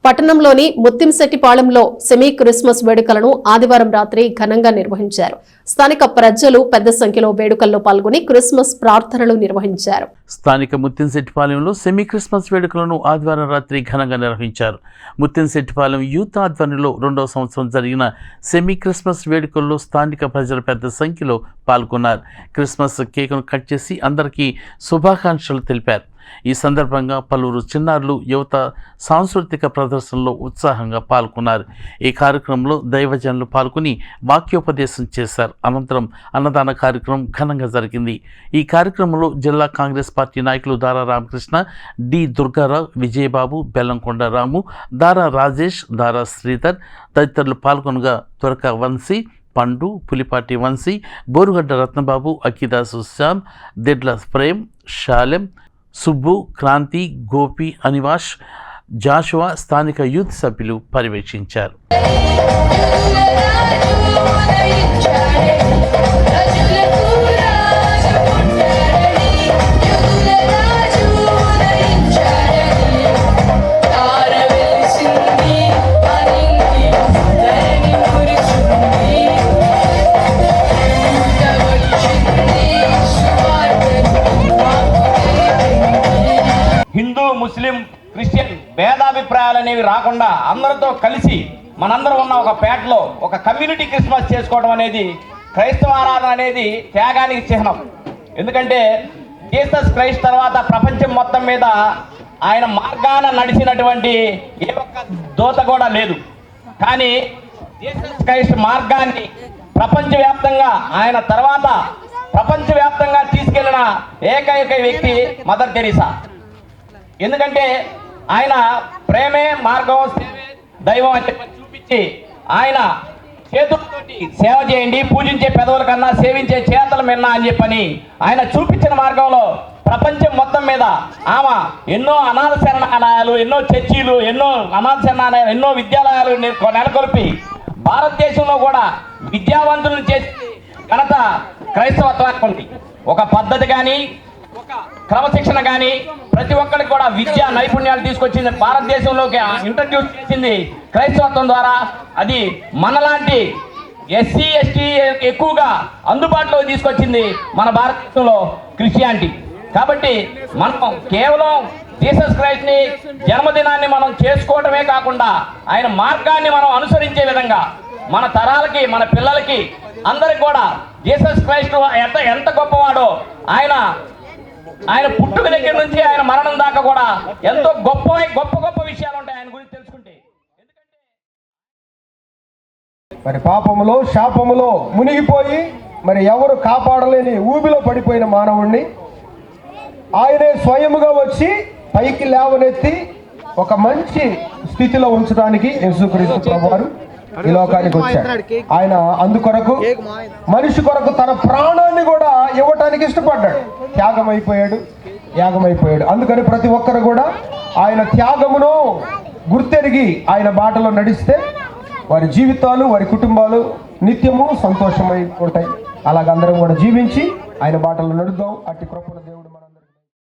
పట్టణంలోని ముత్తింశెట్టిపాళెంలో semi Christmas వేడుకలను ఆదివారం రాత్రి ఘనంగా నిర్వహించారు. స్థానిక ప్రజలు పెద్ద సంఖ్యలో వేడుకల్లో పాల్గొని క్రిస్మస్ ప్రార్థనలు నిర్వహించారు. స్థానిక ముత్తింశెట్టిపాళెంలో సెమీ క్రిస్మస్ వేడుకలను ఆదివారం రాత్రి ఘనంగా నిర్వహించారు. ముత్తింశెట్టిపాళెం యూత్ ఆధ్వర్యంలో 2వ సంవత్సరం జరిగిన సెమీ క్రిస్మస్ వేడుకల్లో స్థానిక ప్రజలు పెద్ద సంఖ్యలో పాల్గొన్నారు. క్రిస్మస్ కేకును కట్ చేసి అందరికీ శుభాకాంక్షలు తెలిపారు. ఈ సందర్భంగా పలువురు చిన్నారులు యువత సాంస్కృతిక ప్రదర్శనలో ఉత్సాహంగా పాల్గొన్నారు. ఈ కార్యక్రమంలో దైవజనులు పాల్గొని వాక్యోపదేశం చేశారు. అనంతరం అన్నదాన కార్యక్రమం ఘనంగా జరిగింది. ఈ కార్యక్రమంలో జిల్లా కాంగ్రెస్ పార్టీ నాయకులు దారా రామకృష్ణ, డి దుర్గారావు, విజయబాబు, బెల్లంకొండ రాము, దారా రాజేష్, దారా శ్రీధర్ తదితరులు పాల్గొనగా త్వరక వంశీ, పండు, పులిపాటి వంశీ, బోరుగడ్డ రత్నబాబు, అక్కిదాసు శ్యామ్, దిడ్ల ప్రేమ్, షాలెం, సుబ్బు, క్రాంతి, గోపి, అనివాష్, జాషువా స్థానిక యూత్ సభ్యులు పర్యవేక్షించారు. హిందూ, ముస్లిం, క్రిస్టియన్ భేదాభిప్రాయాలు అనేవి రాకుండా అందరితో కలిసి మనందరం ఉన్న ఒక పేటలో ఒక కమ్యూనిటీ క్రిస్మస్ చేసుకోవడం అనేది, క్రైస్తవ ఆరాధన అనేది త్యాగానికి చిహ్నం. ఎందుకంటే జీసస్ క్రైస్ట్ తర్వాత ప్రపంచం మొత్తం మీద ఆయన మార్గాన నడిచినటువంటి ఏ ఒక్క దూత కూడా లేదు. కానీ జీసస్ క్రైస్ట్ మార్గాన్ని ప్రపంచవ్యాప్తంగా ఆయన తర్వాత ప్రపంచవ్యాప్తంగా తీసుకెళ్లిన ఏకైక వ్యక్తి మదర్ తెరీసా. ఎందుకంటే ఆయన ప్రేమే మార్గం, సేవే దైవం అని చెప్పి చూపించి ఆయన చేతులతోటి సేవ చేయండి, పూజించే పెదవుల కన్నా సేవించే చేతల మిన్నా అని చెప్పని ఆయన చూపించిన మార్గంలో ప్రపంచం మొత్తం మీద ఆమె ఎన్నో అనాథ శరణాలయాలు, ఎన్నో చర్చీలు, ఎన్నో అనాథ శరణాలయాలు, ఎన్నో విద్యాలయాలు నెలకొల్పి భారతదేశంలో కూడా విద్యావంతులను చేసి ఘనత క్రైస్తవత్వానికి ఉంది. ఒక పద్ధతి కానీ ఒక క్రమశిక్షణ కానీ ప్రతి ఒక్కరికి కూడా విద్యా నైపుణ్యాలు తీసుకొచ్చింది, భారతదేశంలోకి ఇంట్రడ్యూస్ చేసింది క్రైస్తవత్వం ద్వారా. అది మనలాంటి ఎస్సీ ఎస్టీ ఎక్కువగా అందుబాటులో తీసుకొచ్చింది మన భారతదేశంలో క్రిస్టియానిటీ. కాబట్టి మనం కేవలం జీసస్ క్రైస్ట్ ని జన్మదినాన్ని మనం చేసుకోవటమే కాకుండా ఆయన మార్గాన్ని మనం అనుసరించే విధంగా మన తరాలకి, మన పిల్లలకి అందరికి కూడా జీసస్ క్రైస్ట్ ఎంత గొప్పవాడో, ఆయన పుట్టుక దగ్గర నుంచి ఆయన మరణం దాకా కూడా ఎంతో గొప్ప గొప్ప విషయాలు ఉంటాయి ఆయన గురించి తెలుసుకుంటే. మరి పాపములో శాపములో మునిగిపోయి మరి ఎవరు కాపాడలేని ఊబిలో పడిపోయిన మానవుణ్ణి ఆయనే స్వయముగా వచ్చి పైకి లేవనెత్తి ఒక మంచి స్థితిలో ఉంచడానికి యేసుక్రీస్తు ప్రభువారు ఈ లోకానికి వచ్చాడు. ఆయన అందుకొరకు మనిషి కొరకు తన ప్రాణాన్ని కూడా ఇవ్వటానికి ఇష్టపడ్డాడు. యాగమైపోయాడు. అందుకని ప్రతి ఒక్కరు కూడా ఆయన త్యాగమును గుర్తెరిగి ఆయన బాటలో నడిస్తే వారి జీవితాలు, వారి కుటుంబాలు నిత్యము సంతోషమై ఉంటాయి. అలాగ అందరం కూడా జీవించి ఆయన బాటలో నడుద్దాం. అట్టి కృపను